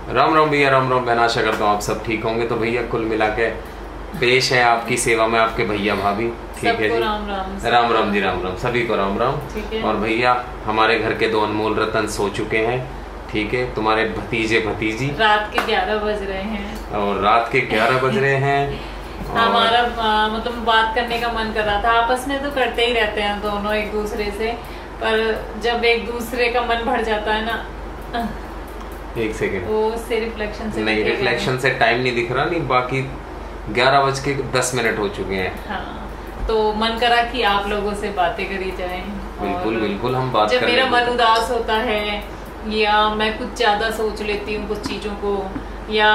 राम राम भैया, राम राम। मैं आशा करता हूँ आप सब ठीक होंगे। तो भैया कुल मिला के पेश है आपकी सेवा में आपके भैया भाभी। ठीक है जी, राम राम। राम राम जी, राम राम, सभी को राम राम। और भैया हमारे घर के दो अनमोल रतन सो चुके हैं। ठीक है, तुम्हारे भतीजे भतीजी रात के 11 बज रहे हैं और रात के 11 बज रहे हैं। हमारा मतलब बात करने का मन कर रहा था। आपस में तो करते ही रहते हैं दोनों एक दूसरे से, पर जब एक दूसरे का मन भर जाता है ना, एक सेकेंड, वो उससे रिफ्लेक्शन से नहीं, रिफ्लेक्शन से टाइम नहीं दिख रहा। नहीं, बाकी 11:10 हो चुके हैं। हाँ, तो मन करा कि आप लोगों से बातें करी जाएं। बिल्कुल बिल्कुल, हम बात जब करें। मेरा मन उदास होता है या मैं कुछ ज्यादा सोच लेती हूँ कुछ चीजों को, या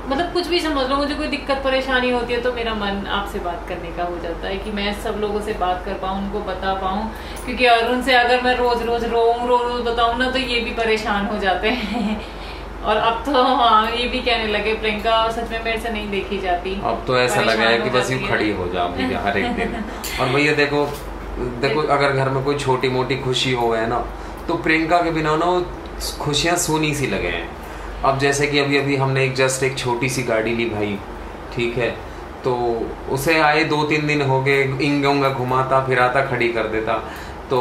मतलब कुछ भी समझ लो, मुझे कोई दिक्कत परेशानी होती है, तो मेरा मन आपसे बात करने का हो जाता है कि मैं सब लोगों से बात कर पाऊँ, उनको बता पाऊँ। क्योंकि अरुण से अगर मैं रोज रोज रोज बताऊँ ना, तो ये भी परेशान हो जाते हैं। और अब तो हाँ, ये भी कहने लगे प्रियंका सच में मेरे से नहीं देखी जाती। अब तो ऐसा लगा है कि बस यूँ खड़ी हो जा भैया हर एक दिन। और भैया देखो, अगर घर में कोई छोटी मोटी खुशी हो गए ना, तो प्रियंका के बिना ना खुशियाँ सूनी सी लगे हैं। अब जैसे कि अभी अभी हमने एक छोटी सी गाड़ी ली भाई। ठीक है, तो उसे आए 2-3 दिन हो गए, इंगा उंगा घुमाता फिराता खड़ी कर देता, तो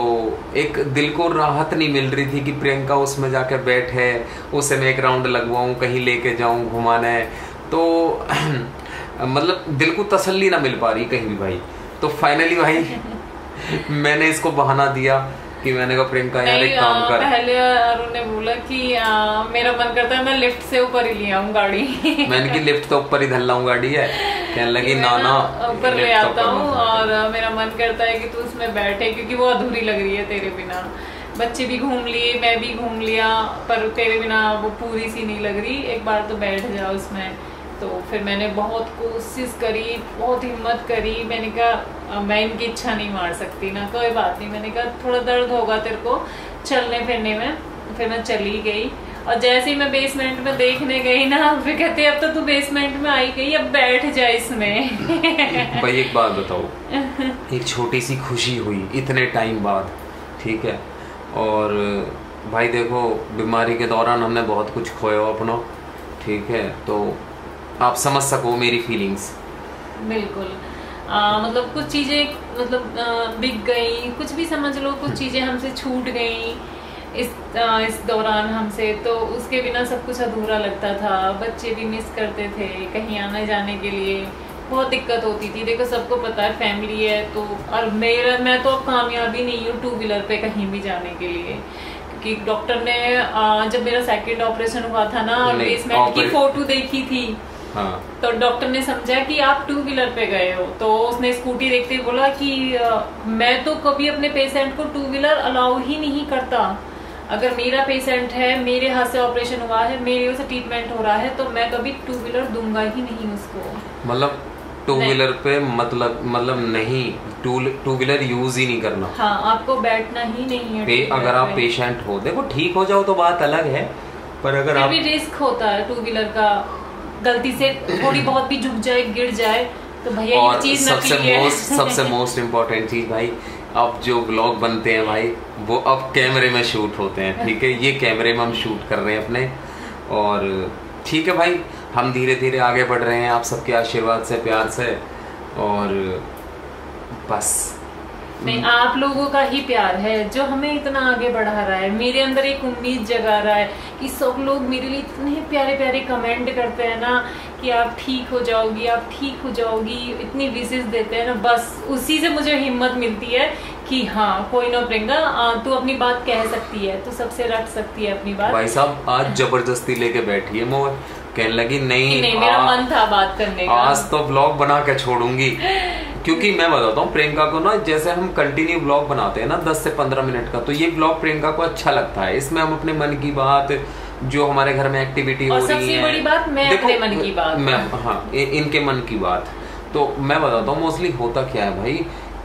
एक दिल को राहत नहीं मिल रही थी कि प्रियंका उसमें जाके बैठे, उसे मैं एक राउंड लगवाऊं, कहीं लेके जाऊं घुमाने। तो मतलब दिल को तसल्ली ना मिल पा रही कहीं भी भाई। तो फाइनली भाई मैंने इसको बहाना दिया कि मैंने कहा प्रियंका यार एक काम कर। पहले अरुण ने बोला कि मेरा मन करता है मैं लिफ्ट से ऊपर ही ले आऊं गाड़ी। मैंने की लिफ्ट तो ऊपर ही धल लाऊं गाड़ी है, कहने लगी ना ऊपर ले आता हूँ, और मेरा मन करता है कि तू उसमें बैठे, क्योंकि वो अधूरी लग रही है तेरे बिना। बच्चे भी घूम लिए, मैं भी घूम लिया, पर तेरे बिना वो पूरी सी नहीं लग रही, एक बार तो बैठ जा उसमें। तो फिर मैंने बहुत कोशिश करी, बहुत हिम्मत करी। मैंने कहा मैं इनकी इच्छा नहीं मार सकती ना, कोई बात नहीं। मैंने कहा थोड़ा दर्द होगा तेरे को चलने फिरने में। फिर मैं चली गई, और जैसे ही मैं बेसमेंट में देखने गई ना, फिर कहते अब तो तू बेसमेंट में आई गई, अब बैठ जा इसमें। भाई एक बात बताओ, एक छोटी सी खुशी हुई इतने टाइम बाद। ठीक है, और भाई देखो बीमारी के दौरान हमने बहुत कुछ खोया अपना। ठीक है, तो आप समझ सको मेरी फीलिंग्स। बिल्कुल। मतलब कुछ चीजें मतलब बिक गई, कुछ भी समझ लो, कुछ चीजें हमसे छूट गई इस दौरान हमसे, तो उसके बिना सब कुछ अधूरा लगता था। बच्चे भी मिस करते थे, कहीं आने जाने के लिए बहुत दिक्कत होती थी। देखो सबको पता है फैमिली है तो, और मैं तो अब कामयाबी नहीं हूँ 2 व्हीलर पे कहीं भी जाने के लिए, क्योंकि डॉक्टर ने जब मेरा सेकंड ऑपरेशन हुआ था ना, और बेसमेंट की फोटो देखी थी। हाँ। तो डॉक्टर ने समझा कि आप 2 व्हीलर पे गए हो, तो उसने स्कूटी देखते बोला कि मैं तो कभी अपने पेशेंट को 2 व्हीलर अलाउ ही नहीं करता। अगर मेरा पेशेंट है, मेरे हाथ से ऑपरेशन हुआ है, मेरे से ट्रीटमेंट हो रहा है, तो मैं कभी 2 व्हीलर दूंगा ही नहीं उसको। मतलब 2 व्हीलर पे मतलब नहीं, 2 व्हीलर यूज ही नहीं करना। हाँ, आपको बैठना ही नहीं है। अगर आप पेशेंट हो, देखो ठीक हो जाओ तो बात अलग है, पर अगर आप भी रिस्क होता है 2 व्हीलर का, गलती से थोड़ी बहुत भी झुक जाए, गिर जाए, तो भैया ये चीज सबसे मोस्ट इम्पोर्टेंट चीज भाई, अब जो व्लॉग बनते हैं भाई, वो अब कैमरे में शूट होते हैं। ठीक है, ये कैमरे में हम शूट कर रहे हैं अपने, और ठीक है भाई, हम धीरे धीरे आगे बढ़ रहे हैं आप सबके आशीर्वाद से, प्यार से, और बस नहीं, आप लोगों का ही प्यार है जो हमें इतना आगे बढ़ा रहा है। मेरे अंदर एक उम्मीद जगा रहा है कि सब लोग मेरे लिए इतने प्यारे प्यारे कमेंट करते हैं ना कि आप ठीक हो जाओगी, आप ठीक हो जाओगी, इतनी विशेष देते हैं ना, बस उसी से मुझे हिम्मत मिलती है कि हाँ कोई ना प्रियंका, तू अपनी बात कह सकती है, तू सबसे रख सकती है अपनी बात। भाई साहब आज जबरदस्ती लेके बैठी है मोर, कहने लगी नहीं मेरा मन था बात करने का, आज तो ब्लॉग बना के छोड़ूंगी। क्योंकि मैं बताता हूँ प्रियंका को ना, जैसे हम कंटिन्यू ब्लॉग बनाते हैं ना 10 से 15 मिनट का, तो ये ब्लॉग प्रियंका को अच्छा लगता है। इसमें हम अपने मन की बात, जो हमारे घर में एक्टिविटी हो रही है, सबसे बड़ी बात मैं अपने मन की बात, हाँ इनके मन की बात। तो मैं बताता हूँ मोस्टली होता क्या है भाई,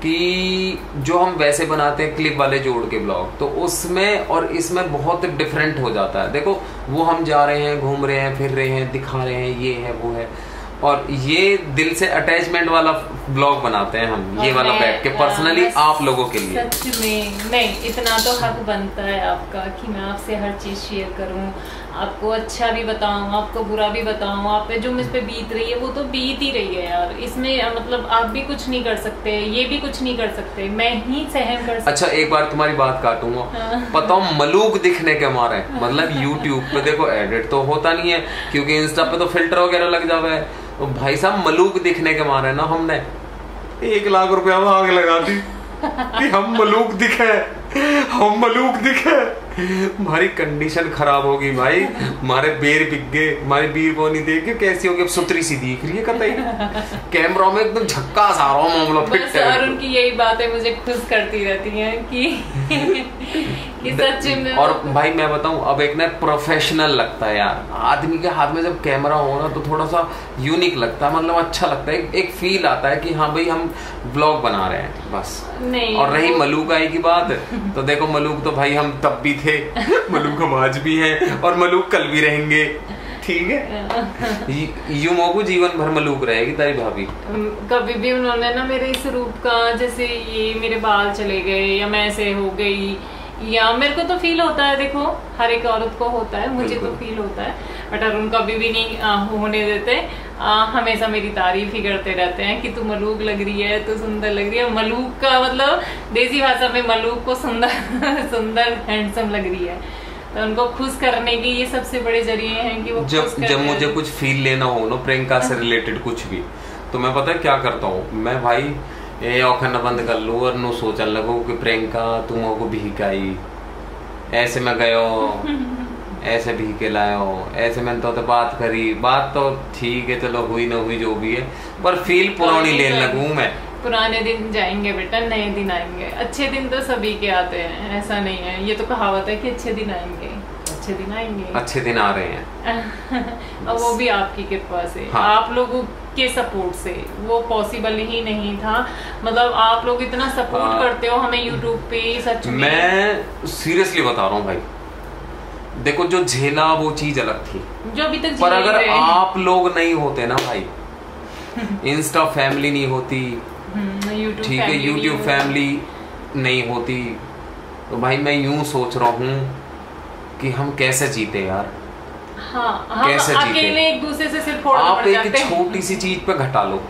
कि जो हम वैसे बनाते हैं क्लिप वाले जोड़ के ब्लॉग, तो उसमें और इसमें बहुत डिफरेंट हो जाता है। देखो वो हम जा रहे हैं, घूम रहे हैं, फिर रहे हैं, दिखा रहे हैं, ये है वो है, और ये दिल से अटैचमेंट वाला ब्लॉग बनाते हैं हम ये और वाला मैं, बैठ के पर्सनली मैं आप लोगों के लिए। सच में नहीं, इतना तो हक बनता है आपका कि मैं आपसे हर चीज शेयर करूं, आपको अच्छा भी बताऊं, आपको बुरा भी बताऊं, आप पे जो मुझ पे बीत रही है वो तो बीत ही रही है यार, इसमें मतलब आप भी कुछ नहीं कर सकते, ये भी कुछ नहीं कर सकते, मैं ही सहन कर सकती। अच्छा एक बार तुम्हारी बात काटूंगा, पता हूँ मलूक दिखने के मारे मतलब यूट्यूब पे देखो एडिट तो होता नहीं है क्योंकि इंस्टा पे तो फिल्टर वगैरह लग जावे है, तो भाई साहब मलूक दिखने के मारे ना हमने 1 लाख रुपया में आग लगा दी कि हम मलूक दिखे, हम मलूक दिखे। हमारी कंडीशन खराब होगी भाई, हमारे बेर बिक गए, हमारी बीर बोनी देख के कैसी होगी, अब सुतरी सी दिख रही है कतई कैमरा में एकदम झक्का सा रहा हूँ मामला फिट है। और उनकी यही बातें मुझे खुश करती रहती हैं कि सच में। और भाई मैं बताऊं अब एक ना प्रोफेशनल लगता है यार, आदमी के हाथ में जब कैमरा हो ना तो थोड़ा सा यूनिक लगता है, मतलब अच्छा लगता है, एक फील आता है कि हाँ भाई हम व्लॉग बना रहे हैं बस। नहीं, और रही मलूक आई की बात तो देखो मलूक तो भाई हम तब भी थे मलूक हम आज भी हैं और मलूक कल भी रहेंगे, ठीक है। यूं मोगू जीवन भर मलूक रहेगी तारी भाभी। कभी भी उन्होंने ना मेरे इस रूप का, जैसे ये मेरे बाल चले गए या मैं ऐसे हो गई, या मेरे को तो फील होता है, देखो हर एक औरत को होता है, मुझे तो फील होता है, बट अरुण कभी भी नहीं होने देते, हमेशा मेरी तारीफ ही करते रहते हैं कि तू मलूक लग रही है, तू सुंदर लग रही है। मलूक का मतलब देसी भाषा में मलूक को सुंदर सुंदर हैंडसम लग रही है, तो उनको खुश करने के ये सबसे बड़े जरिए हैं कि वो जब मुझे कुछ फील लेना हो ना प्रियंका से रिलेटेड कुछ भी, तो मैं पता है क्या करता हूँ, मैं भाई ये औखन बंद कर लू और नो सोचने लगो कि प्रियंका तुम को भीख आई, ऐसे मैं गयो ऐसे भी के लायो, ऐसे मैंने तो बात करी, बात तो ठीक है चलो हुई ना हुई जो भी है, पर फील पुरानी लेने लगूं मैं। पुराने दिन जाएंगे बेटा, नए दिन आएंगे, अच्छे दिन तो सभी के आते हैं, ऐसा नहीं है, ये तो कहावत है कि अच्छे दिन आएंगे, अच्छे दिन आएंगे, अच्छे दिन आ रहे हैं और वो भी आपकी कृपा से, हाँ। आप लोगों के सपोर्ट से, वो पॉसिबल ही नहीं था, मतलब आप लोग इतना सपोर्ट करते हो हमें यूट्यूब पे, सच में मैं सीरियसली बता रहा हूँ भाई, देखो जो झेला वो चीज अलग थी, जो अभी तक पर अगर आप लोग नहीं होते ना भाई, इंस्टा फैमिली नहीं होती, ठीक है, यूट्यूब फैमिली नहीं होती, तो भाई मैं यूं सोच रहा हूँ कि हम कैसे जीते यार। हाँ, कैसे जीते? अकेले एक दूसरे से सिर्फ फोड़ने आप पड़ जाते एक हैं। छोटी सी चीज पे घटा लो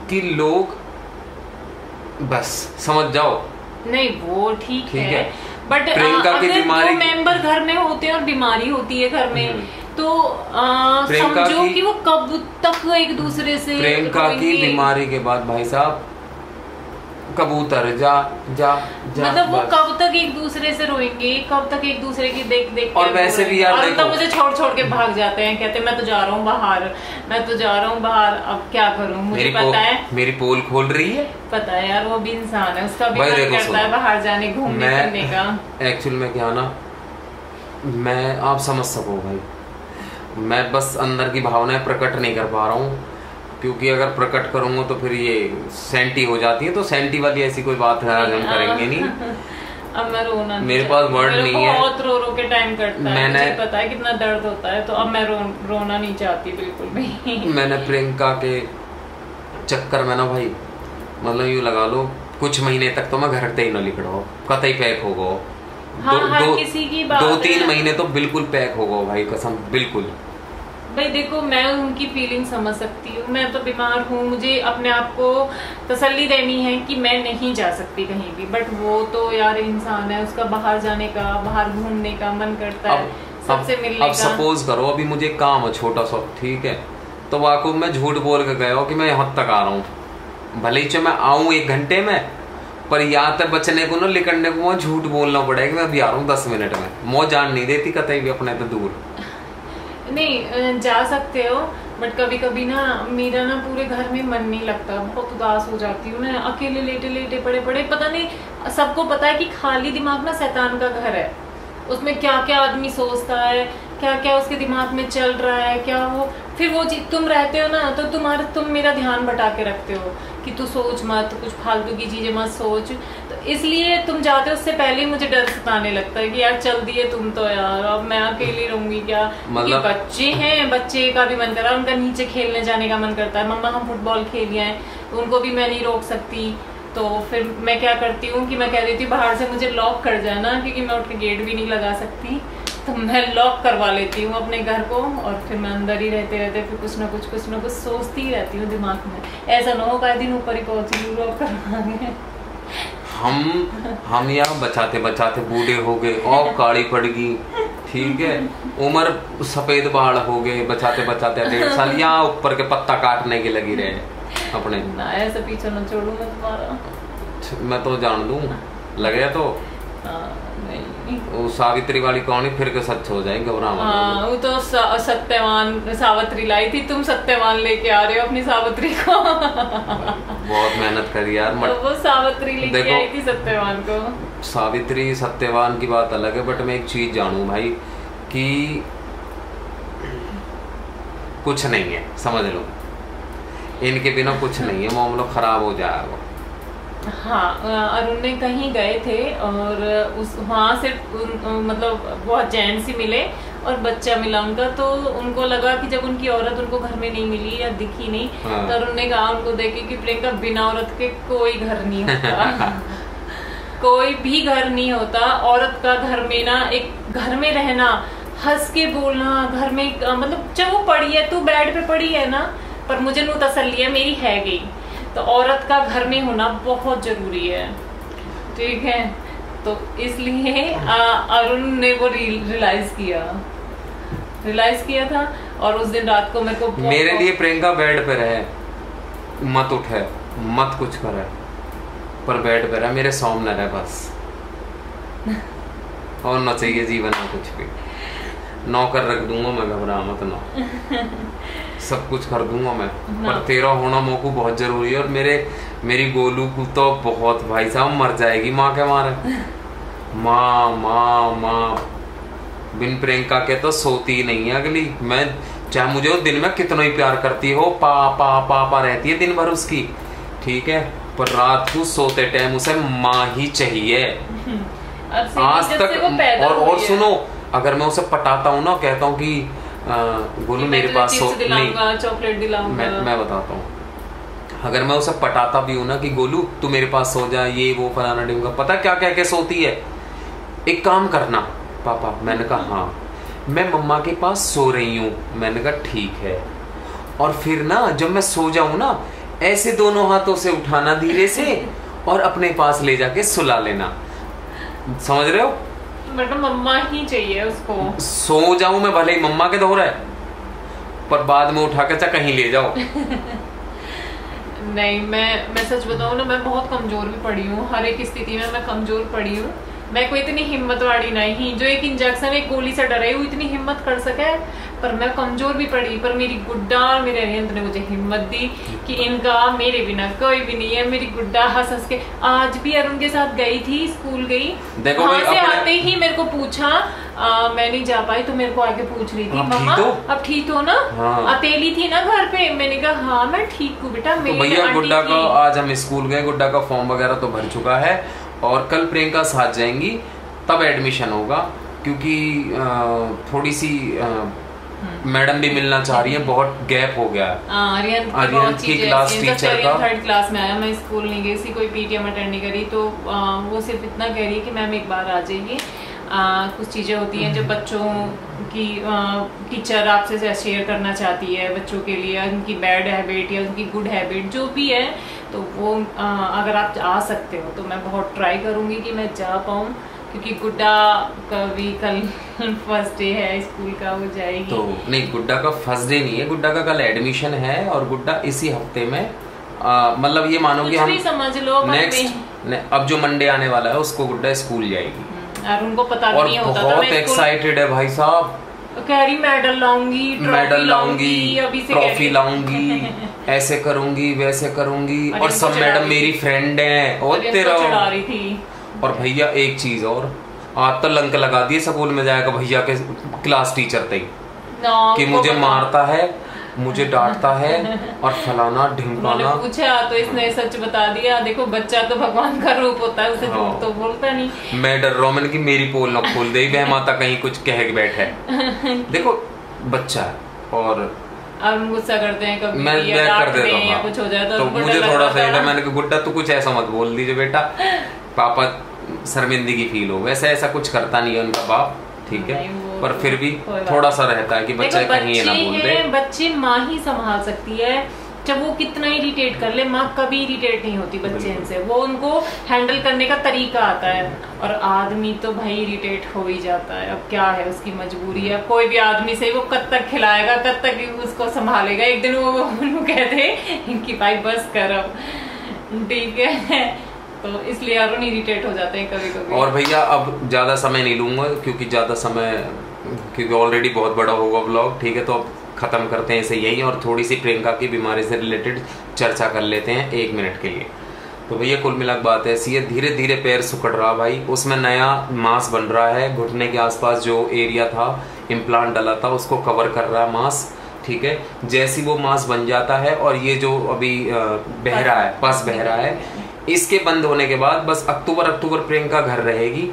कि लोग बस समझ जाओ, नहीं वो ठीक है, बट प्रियंका की बीमारी, मेंबर घर में होते हैं और बीमारी होती है घर में, तो समझो कि वो कब तक एक दूसरे से, प्रियंका की बीमारी के बाद भाई साहब कबूतर जा जा जा, मतलब वो कब तक एक दूसरे से रोएंगे, कब तक एक दूसरे की देख देख और वैसे भी यार देखो, मुझे छोड़ छोड़ के भाग जाते हैं, कहते मैं तो जा रहा हूँ बाहर, मैं तो जा रहा हूँ बाहर, अब क्या करूँ, मुझे पता है मेरी पोल खोल रही है, पता है यार, वो भी इंसान है, उसका भी मन करता है बाहर जाने घूमने फिरने का। एक्चुअल में क्या ना, मैं आप समझ सको भाई, मैं बस अंदर की भावनाएं प्रकट नहीं कर पा रहा हूँ, क्योंकि अगर प्रकट करूंगा तो फिर ये सेंटी हो जाती है, तो सेंटी वाली ऐसी कोई बात है हम करेंगे नहीं। अब मैं रोना नहीं, मेरे पास वर्ड नहीं है, बहुत रो रो के टाइम कटता है, मुझे पता है कितना दर्द होता है, तो अब मैं रोना नहीं चाहती बिल्कुल भी। मैंने प्रियंका के चक्कर में ना भाई, मतलब यूँ लगा लो कुछ महीने तक तो मैं घर से ही ना निकलो, कतई पैक हो गो, किसी की बात 2-3 महीने तो बिल्कुल पैक हो गो भाई, कसम बिल्कुल। भाई देखो मैं उनकी फीलिंग समझ सकती हूँ, मैं तो बीमार हूँ, मुझे अपने आप को तसल्ली देनी है कि मैं नहीं जा सकती कहीं भी, बट वो तो यार इंसान है, उसका बाहर जाने का, बाहर घूमने का मन करता है, सबसे मिलने का। अब सपोज करो अभी मुझे काम है छोटा सा, ठीक है, तो वाकई मैं झूठ बोल के गया कि मैं यहाँ तक आ रहा हूँ, भले ही मैं आऊँ 1 घंटे में, पर यहाँ तक बचने को ना लिकड़ने को वहाँ झूठ बोलना पड़ेगा कि मैं अभी आ रहा हूँ 10 मिनट में, मौज जान नहीं देती कतई भी अपने तो दूर नहीं जा सकते हो, बट कभी कभी ना मेरा ना पूरे घर में मन नहीं लगता, बहुत उदास हो जाती हूँ मैं, अकेले लेटे लेटे पड़े पड़े, पता नहीं सबको पता है कि खाली दिमाग ना शैतान का घर है, उसमें क्या क्या आदमी सोचता है, क्या क्या उसके दिमाग में चल रहा है, क्या वो फिर वो चीज तुम रहते हो ना, तो तुम मेरा ध्यान बटा के रखते हो कि तू सोच मत, कुछ फालतू की चीजें मत सोच, तो इसलिए तुम जाते हो उससे पहले ही मुझे डर सताने लगता है कि यार चल दिए तुम तो यार, अब मैं अकेली रहूंगी क्या। मतलब बच्चे हैं, बच्चे का भी मन कर रहा है, उनका नीचे खेलने जाने का मन करता है, मम्मा हम फुटबॉल खेल आए, उनको भी मैं नहीं रोक सकती। तो फिर मैं क्या करती हूँ कि मैं कह देती हूँ बाहर से मुझे लॉक कर जाना, क्योंकि मैं उठ के गेट भी नहीं लगा सकती, तो मैं लॉक करवा लेती हूँ अपने घर को, और फिर मैं अंदर ही रहते रहते फिर कुछ ना कुछ सोचती ही रहती हूँ दिमाग में, ऐसा ना हो कई दिन ऊपर ही पहुंची लॉक करवाने। हम यहाँ बचाते बचाते बूढ़े हो गए और काली पड़ गई, ठीक है, उम्र सफेद बाल हो गए, बचाते बचाते 1.5 साल यहाँ ऊपर के पत्ता काटने के लगी रहे अपने। ना ऐसा पीछे न छोड़ू मैं तुम्हारा, मैं तो जान दूं लगे तो नहीं। वो सावित्री वाली कहानी फिर के सच हो जाए, घबरा मत। हाँ वो तो सत्यवान सावित्री लाई थी, तुम सत्यवान लेके आ रहे हो अपनी सावित्री को। बहुत मेहनत करी यार। तो वो सावित्री लेके आई थी सत्यवान को। सावित्री सत्यवान की बात अलग है, बट मैं एक चीज जानू भाई कि कुछ नहीं है, समझ लो इनके बिना कुछ नहीं है, मामला खराब हो जाएगा। हाँ अरुण ने कहीं गए थे और उस वहाँ से मतलब बहुत जेंट्स ही मिले और बच्चा मिला उनका, तो उनको लगा कि जब उनकी औरत उनको घर में नहीं मिली या दिखी नहीं, हाँ। तो अरुण ने कहा उनको देखे कि प्रियंका बिना औरत के कोई घर नहीं होता। कोई भी घर नहीं होता, औरत का घर में ना, एक घर में रहना, हंस के बोलना, घर में मतलब जब वो पड़ी है, तू बेड पे पड़ी है ना, पर मुझे नू तसल्ली है मेरी है गई, तो औरत का घर में होना बहुत जरूरी है, ठीक है। तो इसलिए अरुण ने वो रियलाइज किया था, और उस दिन रात को मेरे को मेरे लिए प्रियंका बेड पे रहे, मत उठे, मत कुछ करे, पर बेड पे रहे, मेरे सामने रहे बस, और न चाहिए जीवन में कुछ भी। नौकर रख दूंगा मैं, घबरा मत ना, सब कुछ कर दूंगा मैं, पर तेरा होना मोकू बहुत जरूरी है। और मेरी गोलू को तो बहुत भाई साहब मर जाएगी माँ के मारे, माँ माँ माँ बिन प्रियंका के तो सोती ही नहीं है अगली। मैं चाहे मुझे दिन में कितना ही प्यार करती हो, पा पा पा पा रहती है दिन भर उसकी, ठीक है, पर रात को सोते टाइम उसे माँ ही चाहिए आज तक। और सुनो, अगर मैं उसे पटाता हूँ ना, कहता हूँ कि गोलू मेरे पास सो नहीं, चॉकलेट दिलाऊंगा, मैं बताता हूँ, अगर मैं उसे पटाता भी हूँ ना कि गोलू तू मेरे पास सो जा, ये वो फलाना ढिमका, पता क्या कह के सोती है, एक काम करना पापा। मैंने कहा हाँ, मैं मम्मा के पास सो रही हूँ। मैंने कहा ठीक है। और फिर ना जब मैं सो जाऊं ना, ऐसे दोनों हाथों से उठाना धीरे से और अपने पास ले जाके सुला लेना, समझ रहे हो? मतलब मम्मा ही चाहिए उसको। सो जाऊं मैं भले ही मम्मा के दोहरा है, पर बाद में उठा के कहीं ले जाओ। नहीं, मैं सच बताऊं ना, मैं बहुत कमजोर भी पड़ी हूँ, हर एक स्थिति में मैं कमजोर पड़ी हूँ। मैं कोई इतनी हिम्मत वाली नहीं जो एक इंजेक्शन एक गोली से डरे हुई इतनी हिम्मत कर सके, पर मैं कमजोर भी पड़ी। पर मेरी गुड्डा और मेरे अरिहंत ने मुझे हिम्मत दी कि इनका मेरे बिना कोई भी नहीं है। मेरी गुड्डा हंस हंस के आज भी अरुण के साथ गई थी, स्कूल गई, वहां से आते ही मेरे को पूछा, मैं नहीं जा पाई तो मेरे को आके पूछ रही थी, मम्मा अब ठीक हो ना? हाँ। अकेली थी ना घर पे? मैंने कहा हाँ मैं ठीक हूँ बेटा। तो भैया गुड्डा का आज हम स्कूल गए, गुड्डा का फॉर्म वगैरह तो भर चुका है और कल प्रियंका साथ जाएंगी तब एडमिशन होगा, क्योंकि थोड़ी सी मैडम भी मिलना चाह रही है, बहुत गैप हो गया। आर्यन की क्लास टीचर का 3rd क्लास में आया, मैं स्कूल नहीं गई थी, कोई पीटीएम अटेंड नहीं करी, तो वो सिर्फ इतना कह रही है कि मैम एक बार आ जाइए, कुछ चीज़ें होती हैं जो बच्चों की टीचर आपसे शेयर करना चाहती है, बच्चों के लिए उनकी बैड हैबिट या उनकी गुड हैबिट जो भी है, तो वो अगर आप आ सकते हो तो मैं बहुत ट्राई करूँगी कि मैं जा पाऊँ, क्योंकि गुड्डा का भी कल फर्स्ट डे है स्कूल का, वो जाएगी। तो नहीं, गुड्डा का फर्स्ट डे नहीं है, गुड्डा का कल एडमिशन है और गुड्डा इसी हफ्ते में मतलब ये मानो कि हम समझ लो नेक्स्ट अब जो मंडे आने वाला है उसको गुड्डा स्कूल जाएगी। और उनको पता भी नहीं होता, बहुत एक्साइटेड है भाई साहब, कह रही मेडल लाऊंगी, ट्रॉफी लाऊंगी, ऐसे करूंगी वैसे करूंगी, और सब मैडम मेरी फ्रेंड है और तेरा चढ़ा रही थी। और भैया एक चीज और, आज तो लंक लगा दिए स्कूल में जाएगा भैया के क्लास टीचर थे कि मुझे मारता है, मुझे डांटता है और फलाना ढिमकाना। उन्होंने पूछा तो इसने सच बता दिया। देखो बच्चा तो भगवान का रूप होता है, उसे झूठ तो बोलता नहीं। मैं डर रहा हूँ मैंने कि मेरी पोल ना खोल दे वह माता कहीं कुछ कह के बैठे। देखो बच्चा है और गुस्सा करते हैं कभी मैं कर देता हूँ, या कुछ हो जाए तो मुझे थोड़ा सा था। मैंने कहा गुड्डा तू कुछ ऐसा मत बोल दीजिए बेटा, पापा शर्मिंदगी फील हो। वैसे ऐसा कुछ करता नहीं है उनका बाप, ठीक है, पर फिर भी थोड़ा सा रहता है कि बच्चा कहीं ये ना बोल दे। बच्चे माँ ही संभाल सकती है, जब वो कितना इरिटेट कर ले माँ कभी इरिटेट नहीं होती बच्चे से, वो उनको हैंडल करने का तरीका आता है। और आदमी तो भाई इरिटेट हो ही जाता है, अब क्या है उसकी मजबूरी है। कोई भी आदमी से वो कब तक खिलाएगा, कब तक उसको संभालेगा। एक दिन वो कहते कि भाई बस कर अब, ठीक है। तो इसलिए अरुण इरिटेट हो जाते हैं कभी कभी। और भैया अब ज्यादा समय नहीं लूंगा क्योंकि ज्यादा समय, क्योंकि ऑलरेडी बहुत बड़ा होगा व्लॉग, ठीक है। तो अब खत्म करते हैं इसे यही और थोड़ी सी प्रियंका की बीमारी से रिलेटेड चर्चा कर लेते हैं 1 मिनट के लिए। तो भैया कुल मिला बात ऐसी है, धीरे धीरे पैर सुकड़ रहा भाई, उसमें नया मांस बन रहा है। घुटने के आसपास जो एरिया था इम्प्लांट डाला था उसको कवर कर रहा है मांस, ठीक है। जैसी वो मांस बन जाता है और ये जो अभी बह रहा है, पस बह रहा है, इसके बंद होने के बाद बस अक्टूबर प्रियंका घर रहेगी।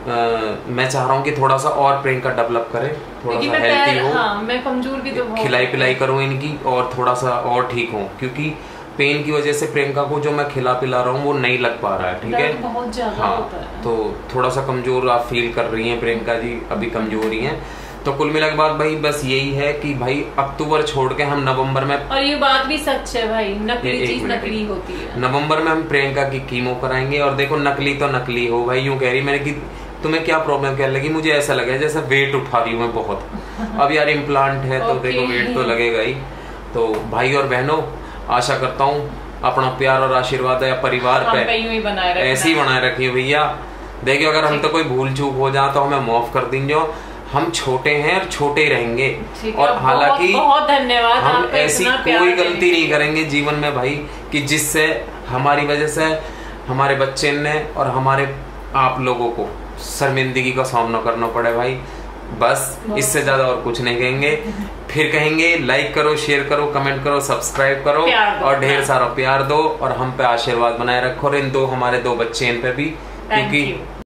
मैं चाह रहा हूँ कि थोड़ा सा और प्रियंका डेवलप करे, थोड़ा सा हेल्थी हो। हाँ, मैं कमजोर भी तो खिलाई पिलाई करूँ इनकी और थोड़ा सा और ठीक हो, क्योंकि पेन की वजह से प्रियंका को जो मैं खिला पिला रहा हूँ वो नहीं लग पा रहा है, ठीक है। बहुत ज्यादा होता है। तो थोड़ा सा कमजोर आप फील कर रही हैं प्रियंका जी, अभी कमजोर ही हैं। तो कुल मिला के बाद भाई बस यही है कि भाई अक्टूबर छोड़ के हम नवंबर में, और ये बात भी सच है भाई, नकली चीज नकली होती है। नवंबर में हम प्रियंका की कीमो कराएंगे। और देखो नकली तो नकली हो भाई, यूं कह रही मैंने कि तुम्हें क्या प्रॉब्लम क्या लगी, मुझे ऐसा लगा जैसे वेट उठा रही हूँ मैं बहुत। अब यार इम्प्लांट है तो देखो वेट तो लगेगा ही। तो भाई और बहनों, आशा करता हूँ अपना प्यार और आशीर्वाद है परिवार पे ऐसे ही बनाए रखिए भैया। देखिए अगर हम तो कोई भूल चूक हो जाए तो हमें माफ कर दीजिए, हम छोटे हैं और छोटे ही रहेंगे। और हालांकि बहुत धन्यवाद, हम ऐसी कोई गलती नहीं करेंगे जीवन में भाई कि जिससे हमारी वजह से हमारे बच्चे ने और हमारे आप लोगों को शर्मिंदगी का सामना करना पड़े भाई। बस इससे ज्यादा और कुछ नहीं कहेंगे। फिर कहेंगे लाइक करो, शेयर करो, कमेंट करो, सब्सक्राइब करो और ढेर सारा प्यार दो और हम पे आशीर्वाद बनाए रखो। और इन हमारे 2 बच्चे इन पे भी, क्योंकि